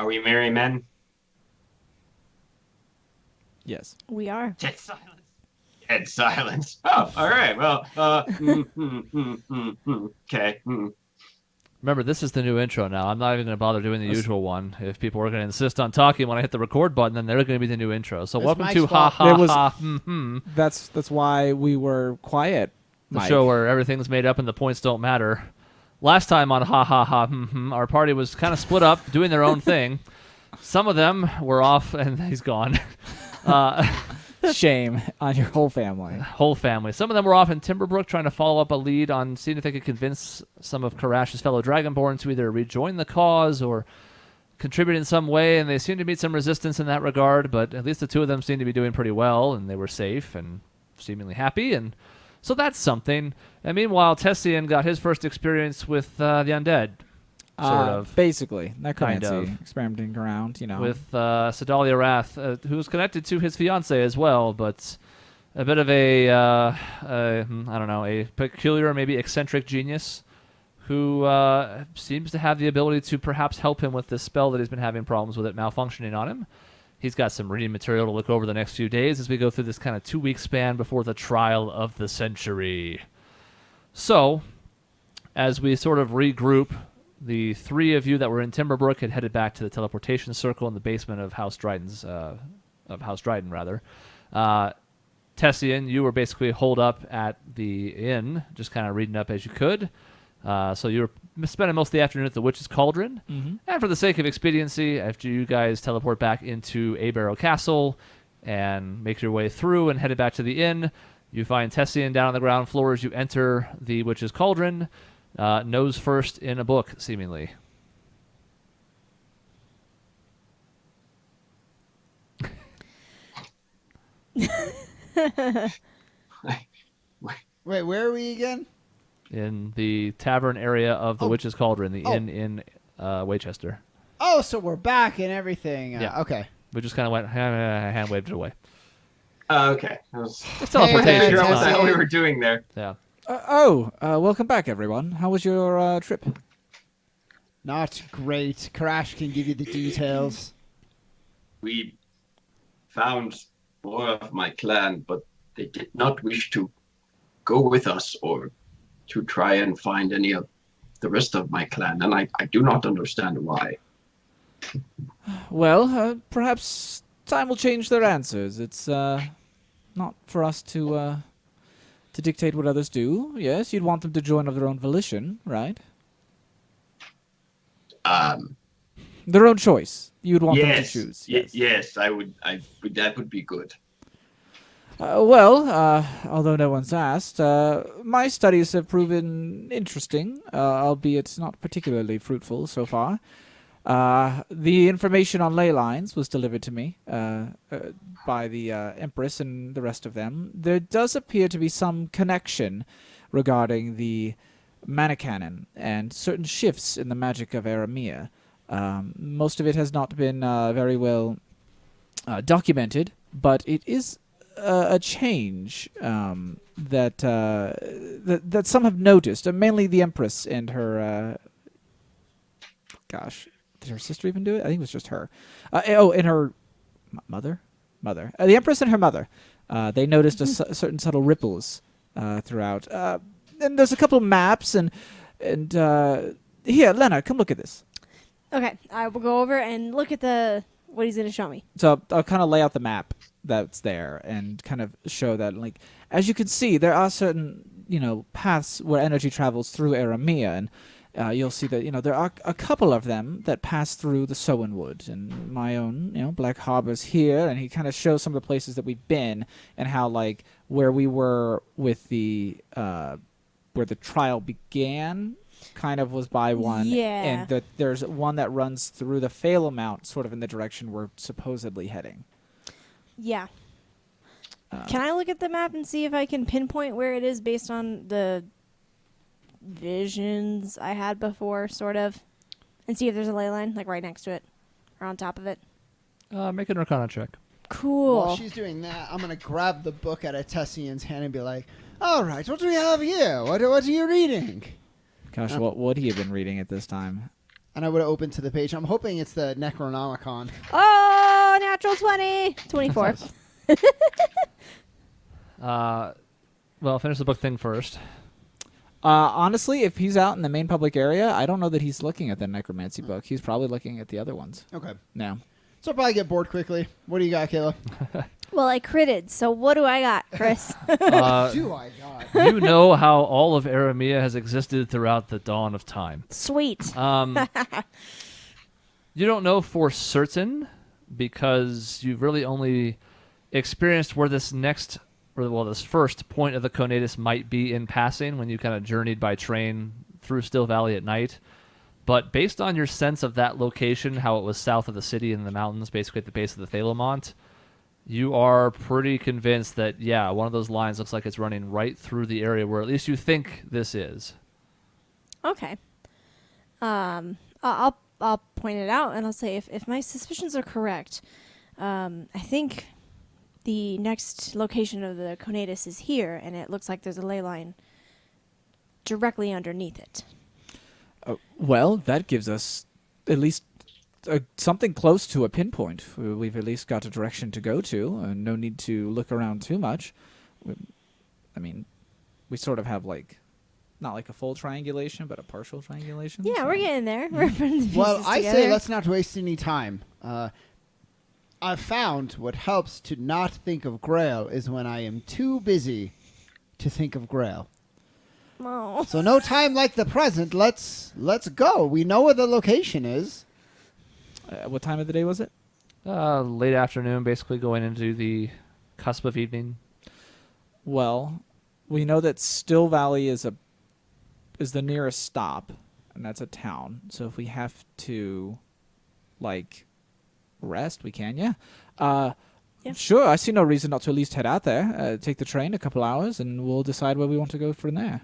we merry men? Yes. We are. Dead silence. Dead silence. Oh, all right. Well, okay. Remember, this is the new intro now. I'm not even going to bother doing the usual one. If people are going to insist on talking when I hit the record button, then they're going to be the new intro. So That's welcome Mike's to Ha fault. Ha It was- Ha. That's why we were quiet, The Mike. show where everything's made up and the points don't matter. Last time on Ha Ha Ha, our party was kind of split up, doing their own thing. Some of them were off, and he's gone. Shame on your whole family. Whole family. Some of them were off in Timberbrook trying to follow up a lead on seeing if they could convince some of Karash's fellow Dragonborn to either rejoin the cause or contribute in some way, and they seemed to meet some resistance in that regard, but at least the two of them seemed to be doing pretty well, and they were safe and seemingly happy, and so that's something. And meanwhile, Tessian got his first experience with the undead, sort of. Basically. Necromancy. Kind of. Experimenting around, With Sedalia Wrath, who's connected to his fiancée as well, but a bit of I don't know, a peculiar, maybe eccentric genius who seems to have the ability to perhaps help him with this spell that he's been having problems with it malfunctioning on him. He's got some reading material to look over the next few days as we go through this kind of 2-week span before the trial of the century. So, as we sort of regroup, the three of you that were in Timberbrook had headed back to the teleportation circle in the basement of House Dryden, Tessian, you were basically holed up at the inn, just kind of reading up as you could. So you were spending most of the afternoon at the Witch's Cauldron. Mm-hmm. And for the sake of expediency, after you guys teleport back into Abarrow Castle and make your way through and headed back to the inn, you find Tessian down on the ground floor as you enter the Witch's Cauldron, nose first in a book, seemingly. Wait, where are we again? In the tavern area of the Oh. Witch's Cauldron, the Oh. inn in Waychester. Oh, so we're back and everything. Yeah. Okay. We just kind of went, hand waved it away. Okay. I was It's Hey, teleportation. hey, sure it's what the not- hell we were doing there. yeah. Welcome back, everyone. How was your trip? Not great. Crash can give you the details. We found more of my clan, but they did not wish to go with us or to try and find any of the rest of my clan, and I do not understand why. Well, perhaps time will change their answers. It's not for us to dictate what others do. Yes, you'd want them to join of their own volition, right? Their own choice. You'd want them to Yes, choose. yes, I would. That would be good. Although no one's asked, my studies have proven interesting, albeit not particularly fruitful so far. The information on ley lines was delivered to me by the Empress and the rest of them. There does appear to be some connection regarding the mana cannon and certain shifts in the magic of Aramea. Most of it has not been very well documented, but it is a change that some have noticed, mainly the Empress and her. Gosh, did her sister even do it? I think it was just her. And her mother. The Empress and her mother. They noticed certain subtle ripples throughout. And there's a couple maps and here, Lena, come look at this. Okay, I will go over and look at what he's going to show me. So I'll kind of lay out the map that's there and kind of show that, like, as you can see, there are certain, paths where energy travels through Aramea, and you'll see that, there are a couple of them that pass through the Sowen Wood, and my own, Black Harbor's here, and he kind of shows some of the places that we've been and how, like, where we were with where the trial began kind of was by one. Yeah. And that there's one that runs through the Phalem Mount, sort of in the direction we're supposedly heading. Yeah. Can I look at the map and see if I can pinpoint where it is based on the visions I had before, sort of? And see if there's a ley line, like right next to it or on top of it? Make an Arcana check. Cool. While she's doing that, I'm going to grab the book out of Tessian's hand and be like, all right, what do we have here? What are you reading? Gosh, what would he have been reading at this time? And I would have opened to the page. I'm hoping it's the Necronomicon. Oh, natural 20. 24. Well, finish the book thing first. Honestly, if he's out in the main public area, I don't know that he's looking at the necromancy book. He's probably looking at the other ones. Okay. No. So I'll probably get bored quickly. What do you got, Kayla? Well, I critted, so what do I got, Chris? Do I got? You know how all of Aramea has existed throughout the dawn of time. Sweet. You don't know for certain because you've really only experienced where this this first point of the Conatus might be in passing when you kind of journeyed by train through Still Valley at night. But based on your sense of that location, how it was south of the city in the mountains, basically at the base of the Thalamont, you are pretty convinced that, yeah, one of those lines looks like it's running right through the area where at least you think this is. Okay. I'll point it out, and I'll say if my suspicions are correct, I think the next location of the Conatus is here, and it looks like there's a ley line directly underneath it. Well, that gives us at least something close to a pinpoint. We've at least got a direction to go to, and no need to look around too much. I mean, we sort of have not like a full triangulation, but a partial triangulation. Yeah, so. we're getting there. We're putting the pieces Well, I together. say let's not waste any time. I've found what helps to not think of Grail is when I am too busy to think of Grail. Oh. So no time like the present. Let's go. We know where the location is. What time of the day was it? Late afternoon, basically going into the cusp of evening. Well, we know that Still Valley is the nearest stop, and that's a town. So if we have to, rest, we can, yeah. Yeah. Sure, I see no reason not to at least head out there, take the train a couple hours, and we'll decide where we want to go from there.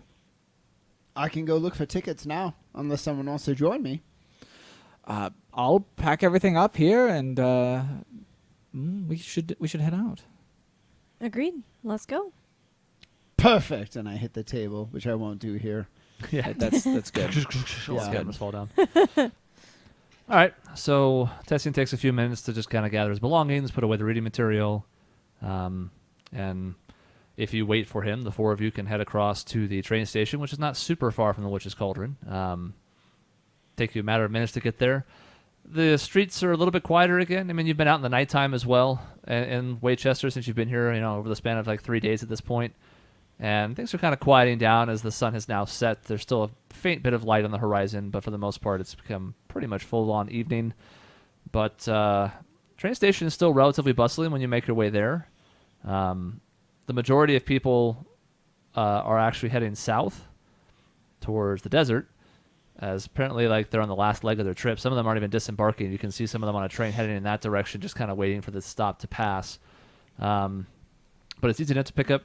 I can go look for tickets now, unless someone wants to join me. I'll pack everything up here, and we should head out. Agreed. Let's go. Perfect. And I hit the table, which I won't do here. Yeah, That's good. All Yeah. cameras fall down. All right, so Tessian takes a few minutes to just kind of gather his belongings, put away the reading material, and if you wait for him, the four of you can head across to the train station, which is not super far from the Witch's Cauldron. Take you a matter of minutes to get there. The streets are a little bit quieter again. I mean, you've been out in the nighttime as well in Waychester since you've been here, over the span of 3 days at this point. And things are kind of quieting down as the sun has now set. There's still a faint bit of light on the horizon, but for the most part, it's become pretty much full-on evening. But train station is still relatively bustling when you make your way there. The majority of people are actually heading south towards the desert, as apparently they're on the last leg of their trip. Some of them aren't even disembarking. You can see some of them on a train heading in that direction, just kind of waiting for the stop to pass. But it's easy enough to pick up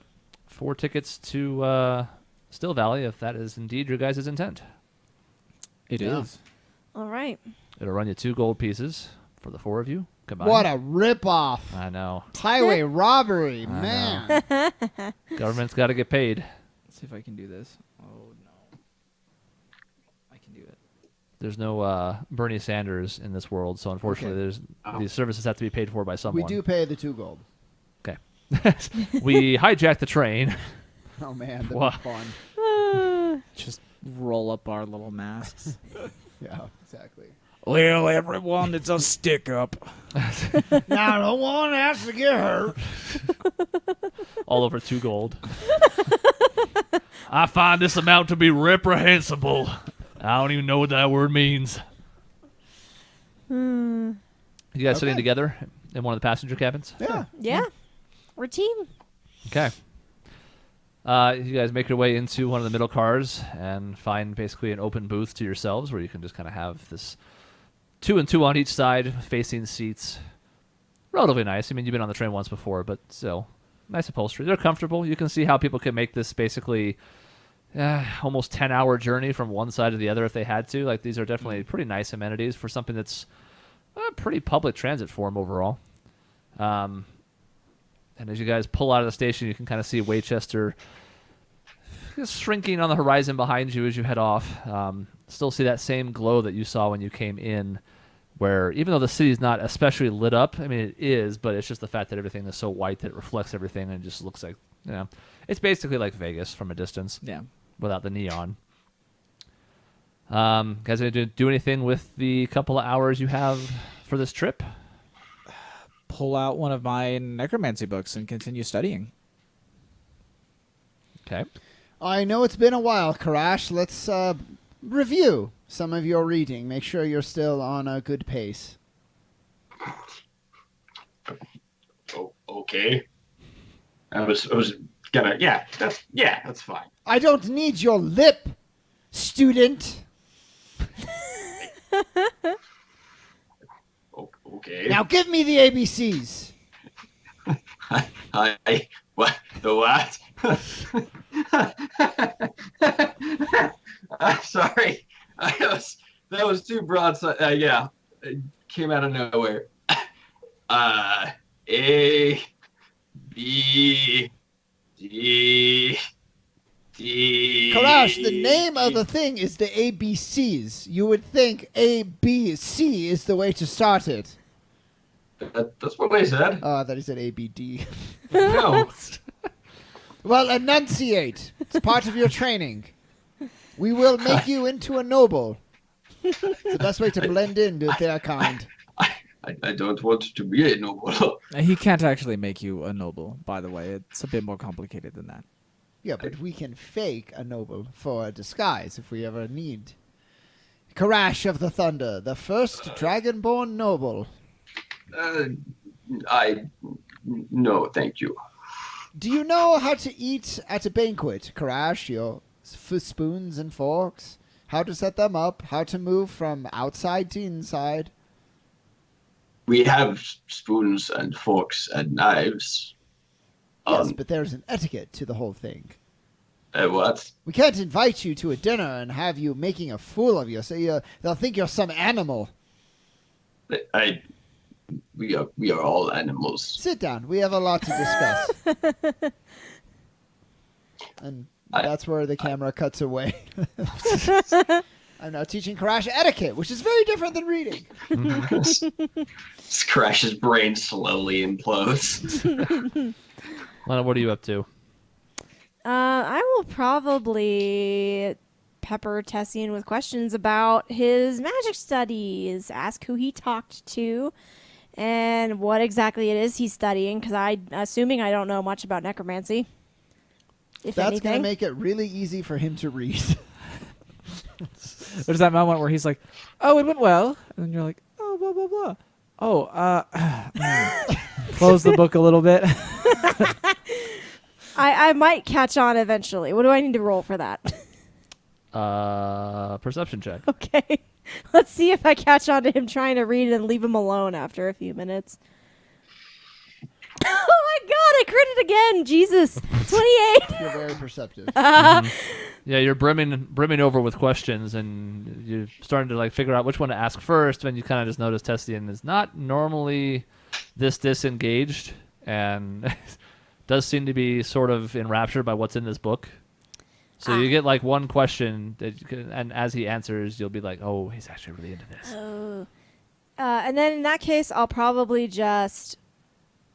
4 tickets to Still Valley if that is indeed your guys' intent. It is. All right. It'll run you 2 gold pieces for the 4 of you combined. What a ripoff. I know. Highway robbery, I man. Government's got to get paid. Let's see if I can do this. Oh, no. I can do it. There's no Bernie Sanders in this world, so unfortunately, these services have to be paid for by someone. We do pay the 2 gold. Okay. We hijacked the train. Oh, man. That'd Wow. be fun. Just roll up our little masks. Yeah, exactly. Well, everyone, it's a stick-up. Now, no one has to get hurt. All over 2 gold. I find this amount to be reprehensible. I don't even know what that word means. You guys sitting together in one of the passenger cabins? Yeah. Yeah. We're a team. Okay. You guys make your way into one of the middle cars and find basically an open booth to yourselves where you can just kind of have this 2 and 2 on each side, facing seats. Relatively nice. I mean, you've been on the train once before, but still, nice upholstery. They're comfortable. You can see how people could make this basically almost 10-hour journey from one side to the other if they had to. These are definitely pretty nice amenities for something that's a pretty public transit form overall. And as you guys pull out of the station, you can kind of see Waychester shrinking on the horizon behind you as you head off. still see that same glow that you saw when you came in, where even though the city's not especially lit up, I mean, it is, but it's just the fact that everything is so white that it reflects everything and just looks like, it's basically like Vegas from a distance. Yeah. Without the neon. Guys, gonna do anything with the couple of hours you have for this trip? Pull out one of my necromancy books and continue studying. Okay. I know it's been a while, Karash. Let's review some of your reading. Make sure you're still on a good pace. Oh, okay. I was gonna. That's fine. I don't need your lip, student. Okay. Now give me the ABCs. What? The what? I'm sorry. That was too broad. Yeah, it came out of nowhere. A, B, D, Karash, the name of the thing is the ABCs. You would think A, B, C is the way to start it. That's what I said. Oh, I thought he said A, B, D. No. Well, enunciate. It's part of your training. We will make you into a noble. It's the best way to blend in with their kind. I don't want to be a noble. He can't actually make you a noble, by the way. It's a bit more complicated than that. Yeah, but we can fake a noble for a disguise if we ever need. Karash of the Thunder, the first dragonborn noble. No, thank you. Do you know how to eat at a banquet, Karash? Your spoons and forks? How to set them up? How to move from outside to inside? We have spoons and forks and knives. Yes, but there's an etiquette to the whole thing. What? We can't invite you to a dinner and have you making a fool of you, so they'll think you're some animal. We are all animals. Sit down. We have a lot to discuss. And that's where the camera cuts away. I'm now teaching Karash etiquette, which is very different than reading. Crash's brain slowly implodes. Lana, what are you up to? I will probably pepper Tessian with questions about his magic studies, ask who he talked to, and what exactly it is he's studying, because I'm assuming I don't know much about necromancy. If That's going to anything. make it really easy for him to read. There's that moment where he's like, "Oh, it went well," and then you're like, "Oh, blah blah blah." Oh, close the book a little bit. I might catch on eventually. What do I need to roll for that? Perception check. Okay. Let's see if I catch on to him trying to read and leave him alone after a few minutes. Oh my god, I critted again. Jesus. 28. You're very perceptive. Yeah, you're brimming over with questions, and you're starting to like figure out which one to ask first. When you kind of just notice Tessian is not normally this disengaged, and does seem to be sort of enraptured by what's in this book. So you get like one question, and as he answers, you'll be like, "Oh, he's actually really into this." Oh. And then in that case, I'll probably just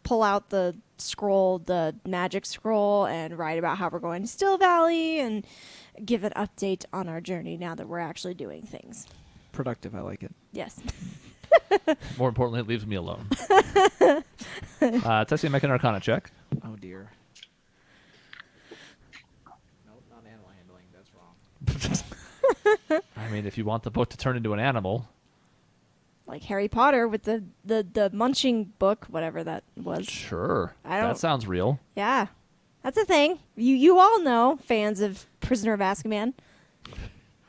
pull out the scroll, the magic scroll, and write about how we're going to Still Valley and give an update on our journey now that we're actually doing things. Productive, I like it. Yes. More importantly, it leaves me alone. Tessie, make an Arcana check. Oh dear. Nope, not animal handling. That's wrong. I mean, if you want the book to turn into an animal, Like Harry Potter with the munching book, whatever that was. sure. I don't- That sounds real. Yeah. That's a thing. You all know, fans of Prisoner of Azkaban.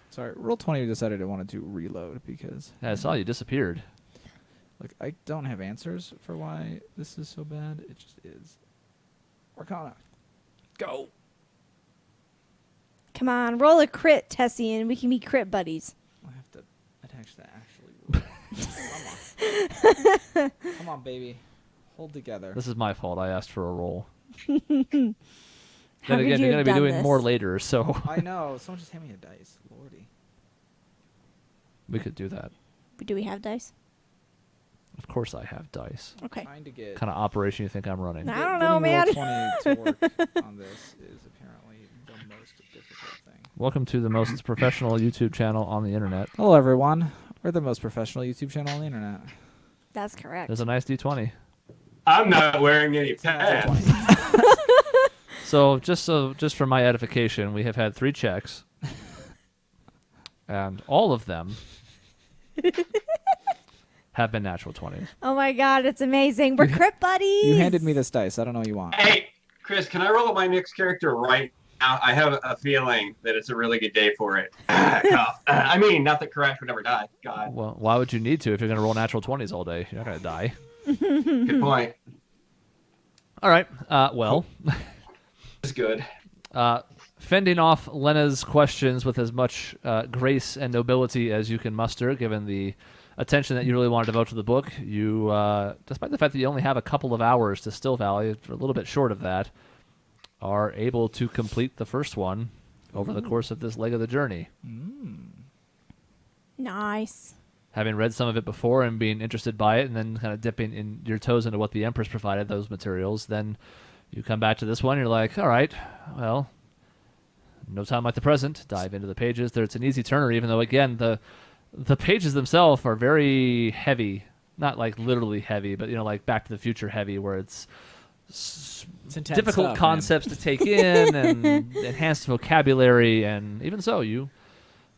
Sorry, Roll20 decided it wanted to reload because Yeah, I saw you disappeared. like I don't have answers for why this is so bad. It just is. Arcana. Go. Come on, roll a crit, Tessie, and we can be crit buddies. I have to attach that actually. Come on, baby. Hold together. This is my fault. I asked for a roll. How Then again, could you you're going to have be done doing this? more later, so. I know. Someone just hand me a dice. Lordy. We could do that. Do we have dice? Of course I have dice. Okay. Trying to get Kind of operation you think I'm running? I don't know, getting man. Roll20 to work on this is apparently the most difficult thing. Welcome to the most professional YouTube channel on the internet. Hello, everyone. We're the most professional YouTube channel on the internet. That's correct. There's a nice D20. I'm not wearing any pants. So just for my edification, we have had 3 checks, and all of them have been natural 20s. Oh my god, it's amazing. We're crypt buddies. You handed me this dice. I don't know what you want. Hey, Chris, can I roll my next character right now? I have a feeling that it's a really good day for it. Cough. I mean, not that Crash would ever die. God. Well, why would you need to if you're going to roll natural 20s all day? You're not going to die. Good point. All right. Well, It's good. fending off Lena's questions with as much grace and nobility as you can muster, given the attention that you really want to devote to the book, you, despite the fact that you only have a couple of hours to Still Valley, a little bit short of that, are able to complete the first one over the course of this leg of the journey. Nice. Having read some of it before and being interested by it, and then kind of dipping in your toes into what the Empress provided, those materials, then you come back to this one, you're like, all right, well, no time like the present. Dive into the pages. It's an easy turner, even though, again, the pages themselves are very heavy. Not like literally heavy, but, like Back to the Future heavy, where it's intense difficult stuff, concepts to take in and enhanced vocabulary, and even so, you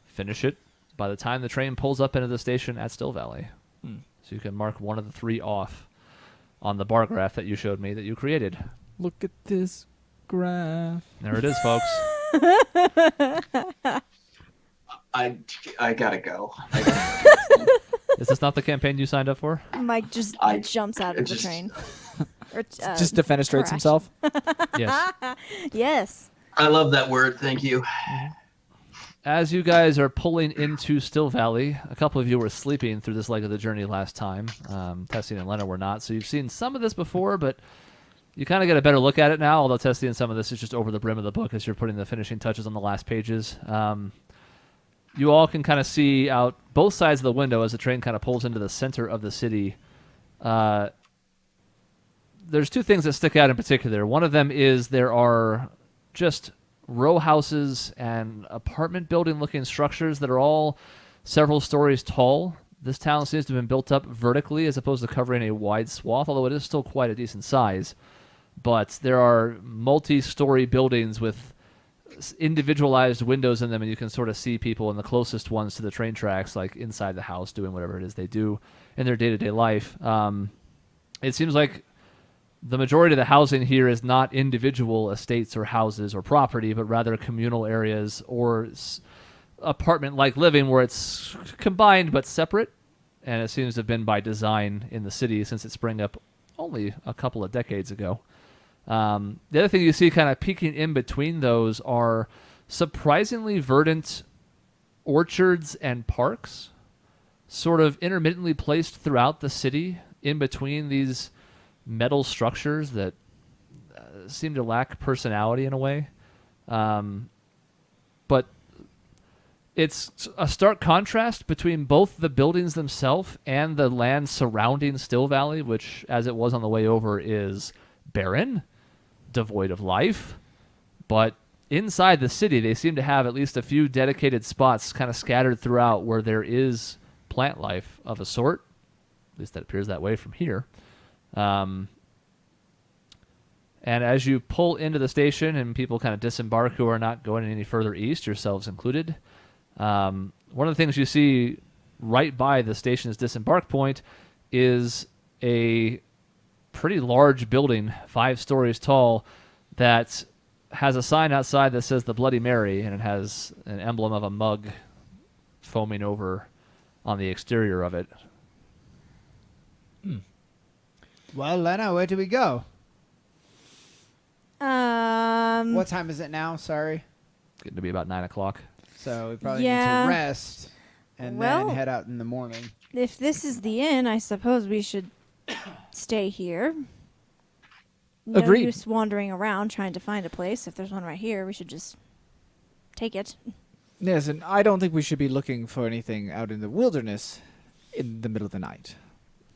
finish it by the time the train pulls up into the station at Still Valley. So you can mark one of the 3 off on the bar graph that you showed me that you created. Look at this graph. There it is, folks. I gotta go. Is this not the campaign you signed up for? Mike just jumps out of the train. Or, Just defenestrates Crash. himself. Yes. Yes. I love that word. Thank you. As you guys are pulling into Still Valley, a couple of you were sleeping through this leg of the journey last time. Tessie and Lena were not, so you've seen some of this before, but you kind of get a better look at it now, although Tessie and some of this is just over the brim of the book as you're putting the finishing touches on the last pages. You all can kind of see out both sides of the window as the train kind of pulls into the center of the city. There's 2 things that stick out in particular. One of them is there are just row houses and apartment building looking structures that are all several stories tall. This town seems to have been built up vertically as opposed to covering a wide swath, although it is still quite a decent size. But there are multi-story buildings with individualized windows in them, and you can sort of see people in the closest ones to the train tracks, like inside the house, doing whatever it is they do in their day-to-day life. It seems like the majority of the housing here is not individual estates or houses or property, but rather communal areas or apartment-like living where it's combined but separate. And it seems to have been by design in the city since it sprang up only a couple of decades ago. The other thing you see kind of peeking in between those are surprisingly verdant orchards and parks, sort of intermittently placed throughout the city in between these metal structures that seem to lack personality in a way. But it's a stark contrast between both the buildings themselves and the land surrounding Still Valley, which, as it was on the way over, is barren, devoid of life. But inside the city, they seem to have at least a few dedicated spots kind of scattered throughout where there is plant life of a sort. At least that appears that way from here. And as you pull into the station and people kind of disembark who are not going any further east, yourselves included, one of the things you see right by the station's disembark point is a pretty large building, 5 stories tall, that has a sign outside that says the Bloody Mary, and it has an emblem of a mug foaming over on the exterior of it. Well, Lena, where do we go? What time is it now? Sorry. Getting to be about 9 o'clock. So we probably need Yeah. to rest and Well- then head out in the morning. If this is the inn, I suppose we should stay here. No Agreed. use wandering around trying to find a place. If there's one right here, we should just take it. Yes, and I don't think we should be looking for anything out in the wilderness in the middle of the night.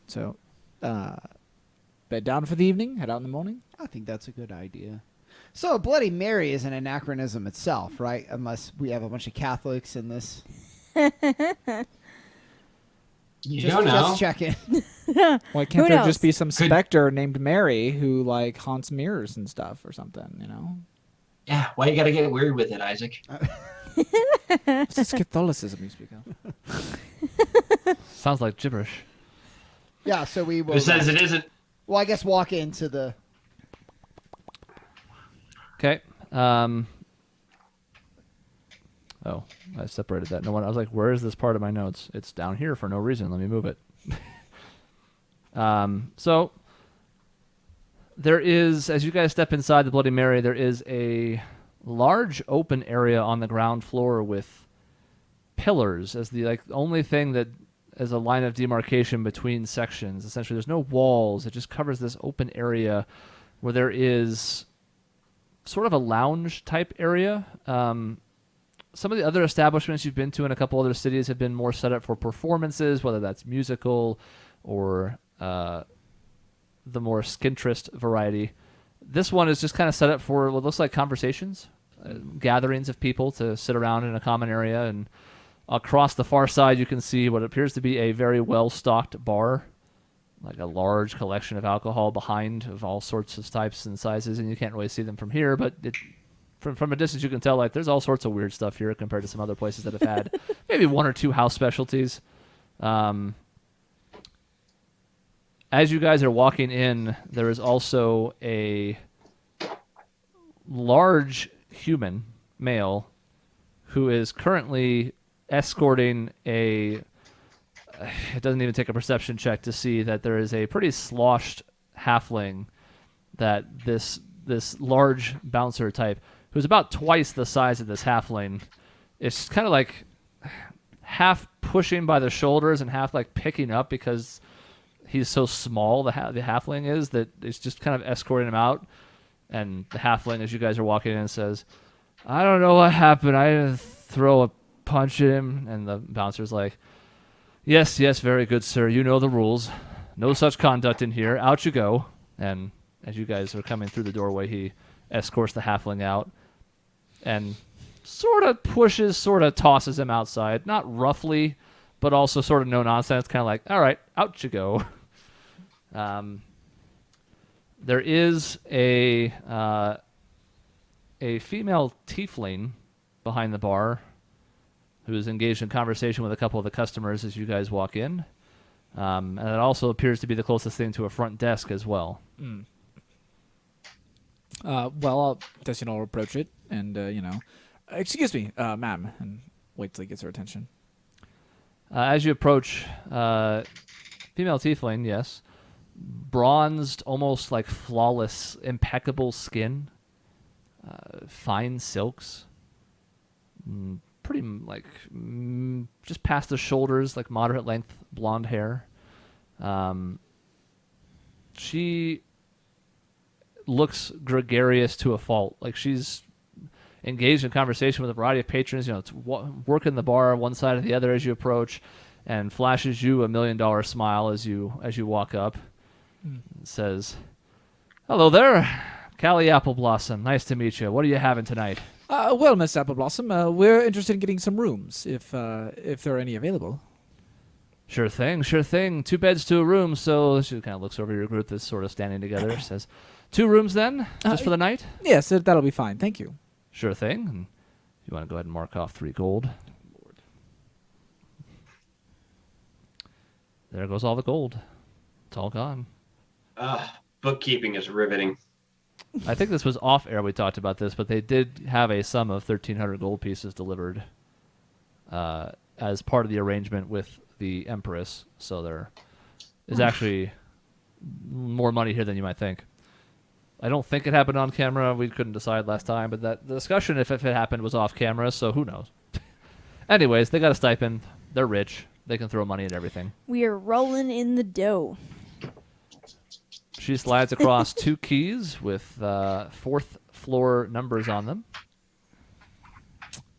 So, bed down for the evening, head out in the morning. I think that's a good idea. So Bloody Mary is an anachronism itself, right? Unless we have a bunch of Catholics in this. You don't know. Just checking. Why can't Who there knows? just be some specter named Mary who, like, haunts mirrors and stuff or something, you know? Yeah, why you gotta get weird with it, Isaac? It's just Catholicism you speak of. Sounds like gibberish. Yeah, so we will. Who says it isn't? Well, I guess walk into the. Okay. Oh, I separated that. No one. I was like, "Where is this part of my notes?" It's down here for no reason. Let me move it. So there is, as you guys step inside the Bloody Mary, there is a large open area on the ground floor with pillars as the only thing that as a line of demarcation between sections. Essentially, there's no walls. It just covers this open area where there is sort of a lounge type area. Some of the other establishments you've been to in a couple other cities have been more set up for performances, whether that's musical or the more skintrist variety. This one is just kind of set up for what looks like conversations, gatherings of people to sit around in a common area. And across the far side, you can see what appears to be a very well-stocked bar, like a large collection of alcohol behind of all sorts of types and sizes. And you can't really see them from here, but from a distance, you can tell there's all sorts of weird stuff here compared to some other places that have had maybe one or two house specialties. As you guys are walking in, there is also a large human male who is currently escorting it doesn't even take a perception check to see that there is a pretty sloshed halfling that this large bouncer type, who's about twice the size of this halfling, is kind of like half pushing by the shoulders and half like picking up because he's so small, the halfling is, that it's just kind of escorting him out. And the halfling, as you guys are walking in, says, "I don't know what happened. I didn't throw a punch at him." And the bouncer's like, yes, very good, sir. You know the rules. No such conduct in here. Out you go." And as you guys are coming through the doorway, he escorts the halfling out and sort of pushes, sort of tosses him outside. Not roughly, but also sort of no nonsense. Kind of like, all right, out you go. There is a female tiefling behind the bar who is engaged in conversation with a couple of the customers as you guys walk in. And it also appears to be the closest thing to a front desk as well. Well, I'll approach it and, excuse me, ma'am, and wait till he gets her attention. As you approach, female tiefling, yes, bronzed, almost like flawless, impeccable skin, fine silks, pretty like just past the shoulders, like moderate length blonde hair. She looks gregarious to a fault. Like she's engaged in conversation with a variety of patrons. It's working the bar one side or the other as you approach, and flashes you $1 million smile as you walk up. Says, "Hello there, Callie Appleblossom. Nice to meet you. What are you having tonight?" Well, Miss Appleblossom, we're interested in getting some rooms, if there are any available. Sure thing. 2 beds to a room. So she kind of looks over your group that's sort of standing together. Says, 2 rooms then, just for the night? Yes, that'll be fine. Thank you. Sure thing. And you want to go ahead and mark off 3 gold. There goes all the gold. It's all gone. Bookkeeping is riveting. I think this was off air. We talked about this, but they did have a sum of 1,300 gold pieces delivered as part of the arrangement with the Empress. So there is actually more money here than you might think. I don't think it happened on camera. We couldn't decide last time, but the discussion, if it happened, was off camera. So who knows? Anyways, they got a stipend. They're rich. They can throw money at everything. We are rolling in the dough. She slides across 2 keys with 4th floor numbers on them.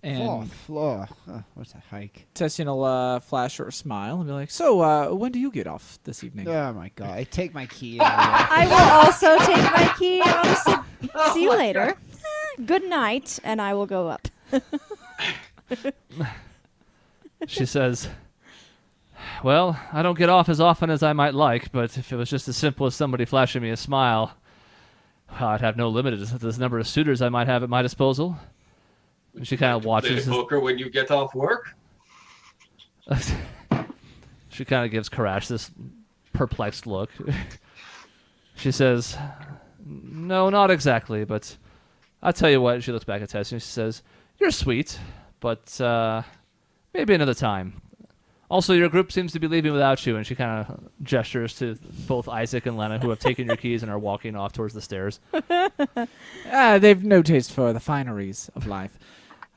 And Fourth floor. What's a hike? Tessian will flash her a smile and be like, "So, when do you get off this evening?" Oh my god! I take my key. And I I will also take my key and I'll just say, see you later. Good night, and I will go up. She says, "Well, I don't get off as often as I might like, but if it was just as simple as somebody flashing me a smile, well, I'd have no limit to the number of suitors I might have at my disposal." And she kind of watches. Play poker when you get off work. She kind of gives Karash this perplexed look. She says, "No, not exactly, but I'll tell you what." She looks back at Tess and she says, "You're sweet, but maybe another time. Also, your group seems to be leaving without you." And she kind of gestures to both Isaac and Lena, who have taken your keys and are walking off towards the stairs. They've no taste for the fineries of life.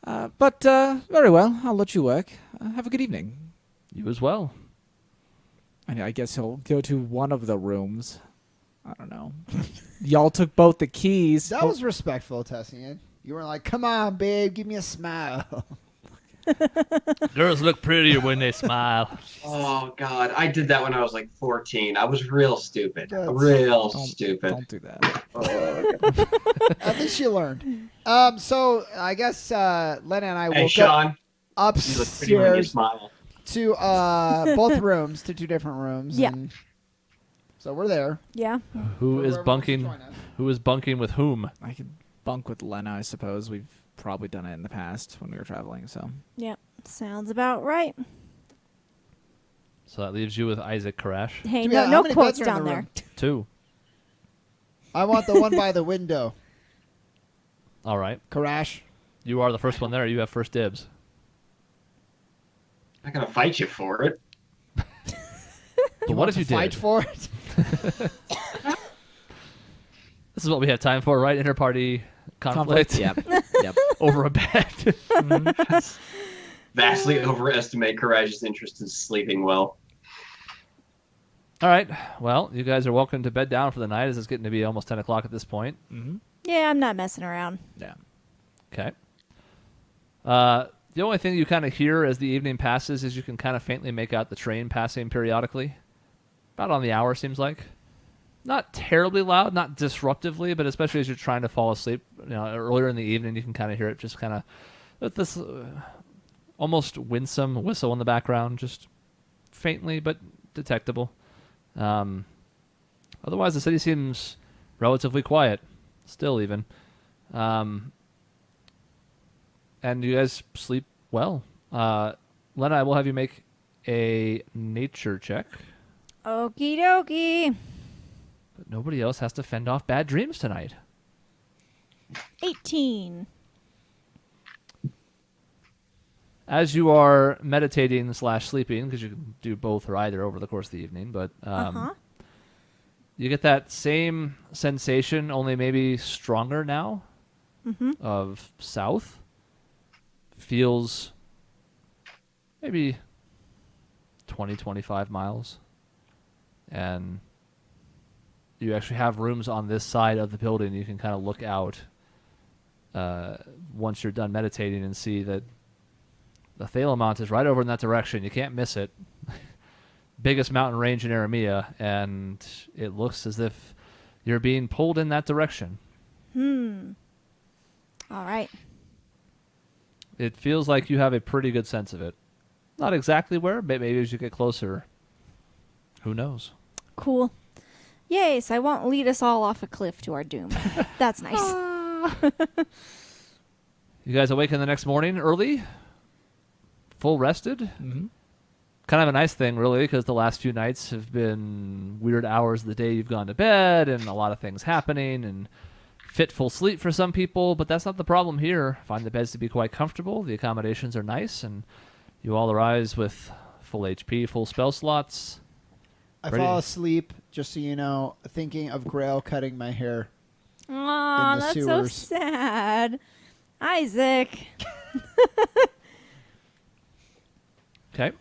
But very well, I'll let you work. Have a good evening. You as well. And I guess he'll go to one of the rooms. I don't know. Y'all took both the keys. that was respectful, Tessian. You were like, "Come on, babe, give me a smile." Girls look prettier when they smile. Oh God, I did that when I was like 14. I was real stupid. Don't Stupid. Don't do that. At least you learned. So I guess Lena and I Hey, will Sean, go you look pretty when you upstairs smile. to both rooms, to two different rooms. Yeah. And so we're there. Yeah. Who is Whoever wants to bunking? join us. Who is bunking with whom? I could bunk with Lena, I suppose. We've probably done it in the past when we were traveling, so. Yep. Sounds about right. So that leaves you with Isaac Karash. Hey, Do we have- how no many quotes beds are in down the there. room? 2. I want the one by the window. All right. Karash. You are the first one there. You have first dibs. I'm not gonna fight you for it. But what if you Fight did? for it? This is what we have time for, right? Inter-party conflict. Yep. Yep. Over a bed. Vastly overestimate Karaj's interest in sleeping well. All right. Well, you guys are welcome to bed down for the night, as it's getting to be almost 10 o'clock at this point. Mm-hmm. Yeah, I'm not messing around. Yeah. Okay. The only thing you kind of hear as the evening passes is you can kind of faintly make out the train passing periodically. About on the hour, seems like. Not terribly loud, not disruptively, but especially as you're trying to fall asleep, earlier in the evening, you can kind of hear it just kind of with this almost winsome whistle in the background, just faintly but detectable. Otherwise, the city seems relatively quiet, still even. And you guys sleep well. Lena, I will have you make a nature check. Okie dokie. But nobody else has to fend off bad dreams tonight. 18. As you are meditating / sleeping, because you can do both or either over the course of the evening, but you get that same sensation, only maybe stronger now, of south. Feels maybe 20, 25 miles. And you actually have rooms on this side of the building. You can kind of look out once you're done meditating and see that the Thalamont is right over in that direction. You can't miss it. Biggest mountain range in Aramea, and it looks as if you're being pulled in that direction. All right. It feels like you have a pretty good sense of it. Not exactly where, but maybe as you get closer, who knows? Cool. Yay, so I won't lead us all off a cliff to our doom. That's nice. You guys awaken the next morning early, full rested. Mm-hmm. Kind of a nice thing, really, because the last few nights have been weird hours of the day you've gone to bed and a lot of things happening and fitful sleep for some people, but that's not the problem here. Find the beds to be quite comfortable. The accommodations are nice, and you all arise with full HP, full spell slots. I Ready? fall asleep, just so you know, thinking of Grail cutting my hair. Aw, in the that's sewers. so sad. Isaac. Okay,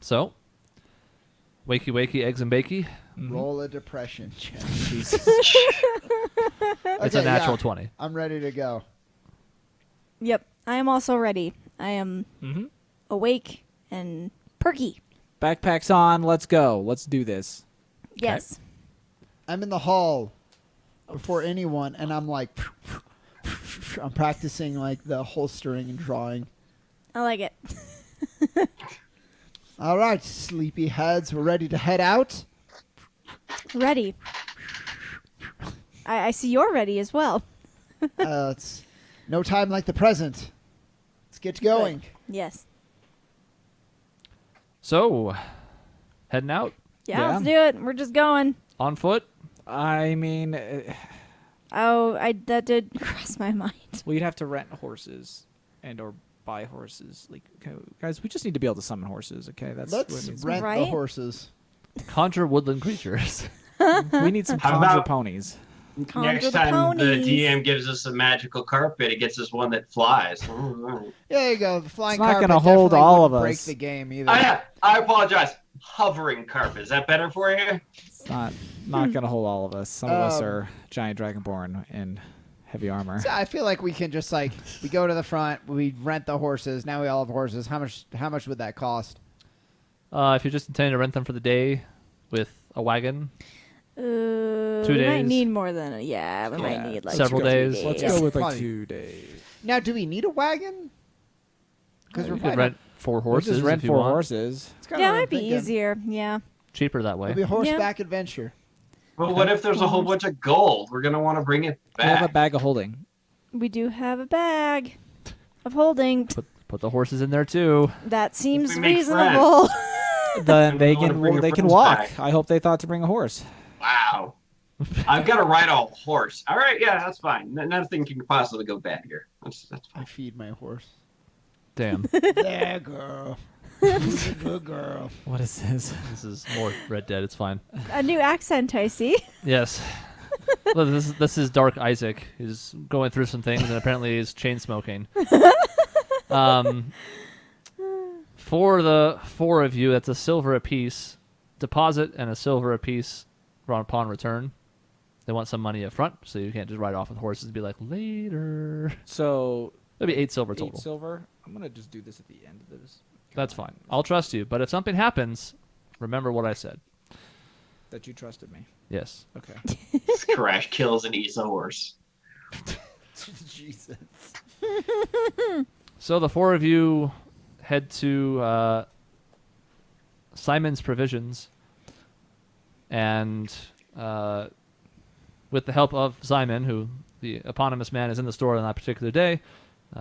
so wakey, eggs and bakey. Roll a depression check. Jesus. It's a natural 20. I'm ready to go. Yep, I am also ready. I am Mm-hmm. awake and perky. Backpacks on. Let's go. Let's do this. Yes. I'm in the hall before anyone, and I'm like, I'm practicing like the holstering and drawing. I like it. All right, sleepy heads, we're ready to head out. Ready. I see you're ready as well. It's no time like the present. Let's get going. Yes. So, heading out Yeah, let's do it. We're just going. on foot. I mean, That did cross my mind. we'd have to rent horses and or buy horses. Like, okay, guys, we just need to be able to summon horses. Okay, that's what Let's it needs. rent the Right? horses. Conjure woodland creatures. We need some How conjure about- ponies. Conjure Next the time the ponies. DM gives us a magical carpet, it gets us one that flies. There you go. The flying It's not carpet gonna hold definitely all of wouldn't break us. the game either. Oh yeah, I apologize. Hovering carpet. Is that better for you? It's not gonna hold all of us. Some of us Um, are giant dragonborn in heavy armor. So I feel like we can just like we go to the front, we rent the horses. Now we all have horses. How much would that cost? If you're just intending to rent them for the day with a wagon, 2 We might days. need more than we Yeah, might need like several 2 days. Let's days. go with like Probably. 2 days. Now, do we need a wagon? Because you we're could probably rent 4 We'll horses just rent if you 4 want. horses. it's kinda Yeah, what it I'm might be thinking. easier. Yeah. Cheaper that way. It'll be a horseback adventure. Well, what if there's a whole bunch of gold? We're gonna want to bring it We have a back. bag of holding. We do have a bag of holding. Put the horses in there too. That seems we make reasonable. Then they We wanna can bring they your can friends walk. back. I hope they thought to bring a horse. Wow. I've got to ride a horse. All right, yeah, that's fine. Nothing can possibly go bad here. That's I fine. feed my horse. Damn. There, girl. She's a good girl. What is this? This is more Red Dead. It's fine. A new accent, I see. Yes. Look, this is Dark Isaac. He's going through some things, and apparently he's chain smoking. For the 4 of you, that's a silver apiece. Deposit and a silver apiece upon return. They want some money up front, so you can't just ride off with horses and be like, later. So It'll be 8 silver 8 total. silver. I'm gonna just do this at the end of this. That's fine. I'll trust you. But if something happens, remember what I said. That you trusted me. Yes. Okay. Crash kills and eats a horse. Jesus. So the 4 of you head to Simon's Provisions, and with the help of Simon, who the eponymous man is in the store on that particular day,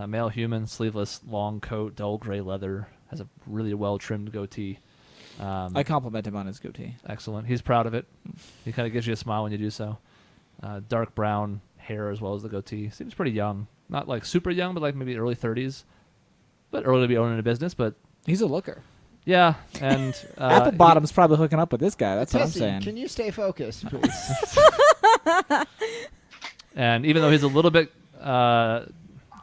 male human, sleeveless, long coat, dull gray leather, has a really well-trimmed goatee. I compliment him on his goatee. Excellent. He's proud of it. He kind of gives you a smile when you do so. Dark brown hair as well as the goatee. Seems pretty young. Not like super young, but like maybe early 30s. But early to be owning a business, but He's a looker. yeah. And Applebottom's probably hooking up with this guy. That's what I'm Tessie, saying. can you stay focused, please? And even though he's a little bit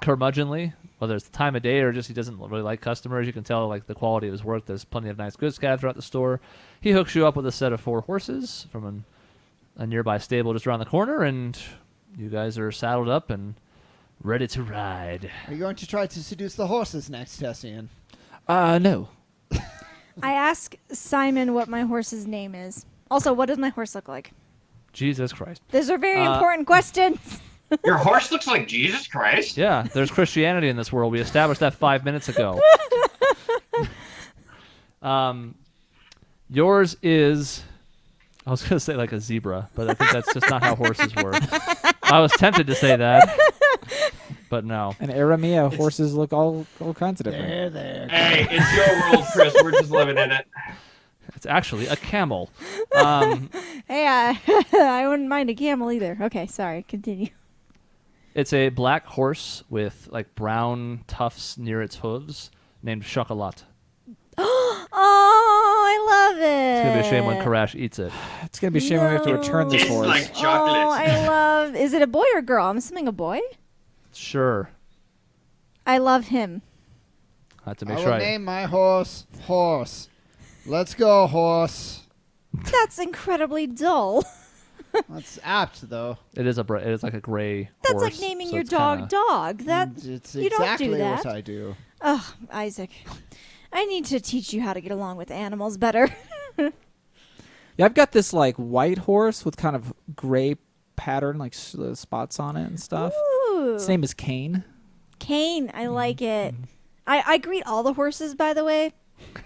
curmudgeonly, whether it's the time of day or just he doesn't really like customers, you can tell like the quality of his work. There's plenty of nice goods scattered throughout the store. He hooks you up with a set of 4 horses from a nearby stable just around the corner, and you guys are saddled up and ready to ride. Are you going to try to seduce the horses next, Tessian? No. I ask Simon what my horse's name is. Also, what does my horse look like? Jesus Christ. Those are very important questions. Your horse looks like Jesus Christ. Yeah, there's Christianity in this world. We established that 5 minutes ago. Yours is, I was going to say like a zebra, but I think that's just not how horses work. I was tempted to say that, but no. In Aramea, horses look all kinds of different. There. Hey, it's your world, Chris. We're just living in it. It's actually a camel. Hey, I wouldn't mind a camel either. Okay, sorry. Continue. It's a black horse with like brown tufts near its hooves named Chocolat. Oh, I love it. It's going to be a shame when Karash eats it. It's gonna be a shame when we have to return this Tastes horse. like chocolate. Oh, I love. Is it a boy or girl? I'm assuming a boy. Sure. I love him. I have to I make will sure I... name my horse Horse. Let's go, horse. That's incredibly dull. That's apt, though. It is like a gray That's horse. like naming so your it's dog kinda- Dog. That It's you don't do exactly that. what I do. Oh, Isaac. I need to teach you how to get along with animals better. Yeah, I've got this like white horse with kind of gray pattern, like spots on it and stuff. Ooh. His name is Kane. Kane, I like it. I greet all the horses, by the way.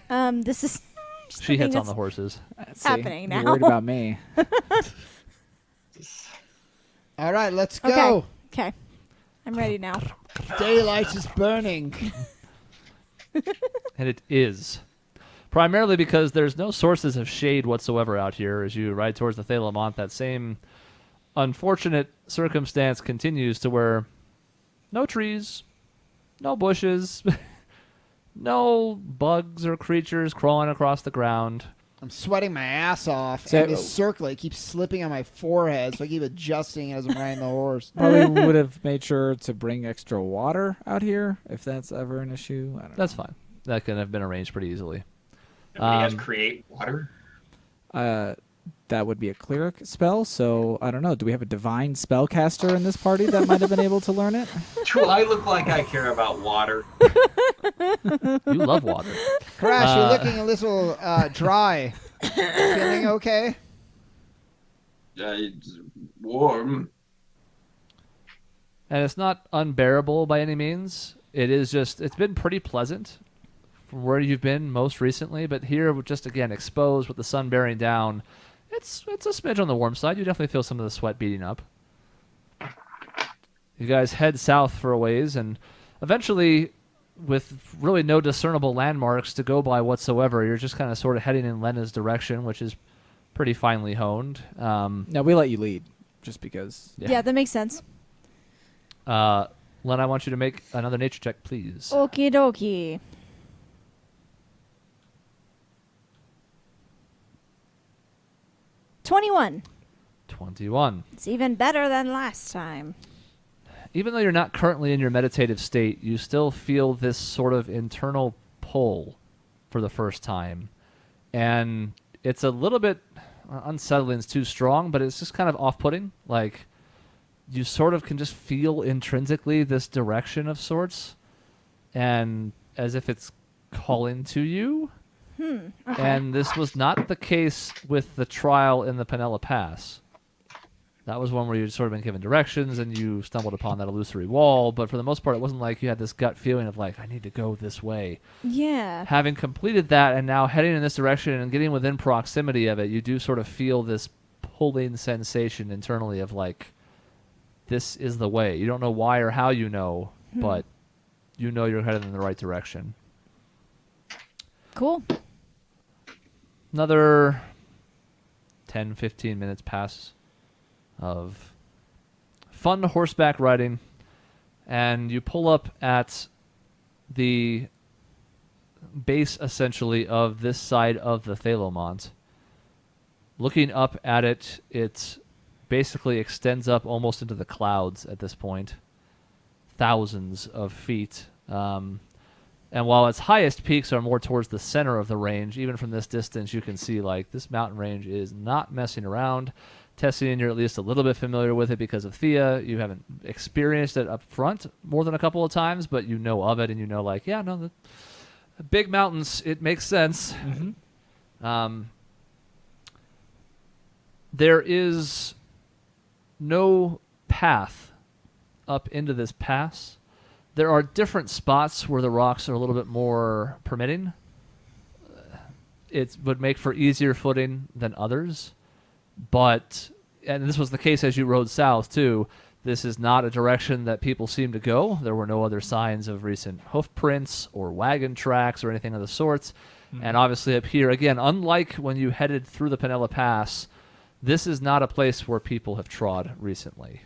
This is just She the thing hits on that's the horses. See, happening you're now. worried about me. All right, let's go. Okay. I'm ready now. Daylight is burning. And it is. Primarily because there's no sources of shade whatsoever out here as you ride towards the Thalamont. That same unfortunate circumstance continues to where no trees, no bushes, no bugs or creatures crawling across the ground. I'm sweating my ass off, So- and this circlet keeps slipping on my forehead, so I keep adjusting as I'm riding the horse. Probably would have made sure to bring extra water out here if that's ever an issue. I don't know. That's fine. That can have been arranged pretty easily. Nobody has create water. That would be a cleric spell, so I don't know. Do we have a divine spellcaster in this party that might have been able to learn it? Do I look like I care about water? You love water. Crash, you're looking a little dry. Feeling okay? It's warm. And it's not unbearable by any means. It is just, it's been pretty pleasant from where you've been most recently, but here, we're just again exposed with the sun bearing down, it's a smidge on the warm side. You definitely feel some of the sweat beating up. You guys head south for a ways, and eventually, with really no discernible landmarks to go by whatsoever, you're just kind of sort of heading in Lena's direction, which is pretty finely honed. No, we let you lead, just because. Yeah, that makes sense. Lena, I want you to make another nature check, please. Okie dokie. 21. 21. It's even better than last time. Even though you're not currently in your meditative state, you still feel this sort of internal pull for the first time. And it's a little bit unsettling, is too strong, but it's just kind of off-putting. Like, you sort of can just feel intrinsically this direction of sorts, and as if it's calling to you. Okay. And this was not the case with the trial in the Penella Pass. That was one where you'd sort of been given directions and you stumbled upon that illusory wall, but for the most part, it wasn't like you had this gut feeling of like, I need to go this way. Yeah. Having completed that and now heading in this direction and getting within proximity of it, you do sort of feel this pulling sensation internally of like, this is the way. You don't know why or how you know, but you know you're headed in the right direction. Cool. Another 10, 15 minutes pass of fun horseback riding, and you pull up at the base, essentially, of this side of the Thalamont. Looking up at it, it basically extends up almost into the clouds at this point. Thousands of feet. And while its highest peaks are more towards the center of the range, even from this distance, you can see, like, this mountain range is not messing around. Tessian, you're at least a little bit familiar with it because of Thea. You haven't experienced it up front more than a couple of times, but you know of it, and you know, like, yeah, no, the big mountains, it makes sense. There is no path up into this pass. There are different spots where the rocks are a little bit more permitting. It would make for easier footing than others. But, and this was the case as you rode south too, this is not a direction that people seem to go. There were no other signs of recent hoof prints or wagon tracks or anything of the sorts. And obviously up here, again, unlike when you headed through the Penella Pass, this is not a place where people have trod recently.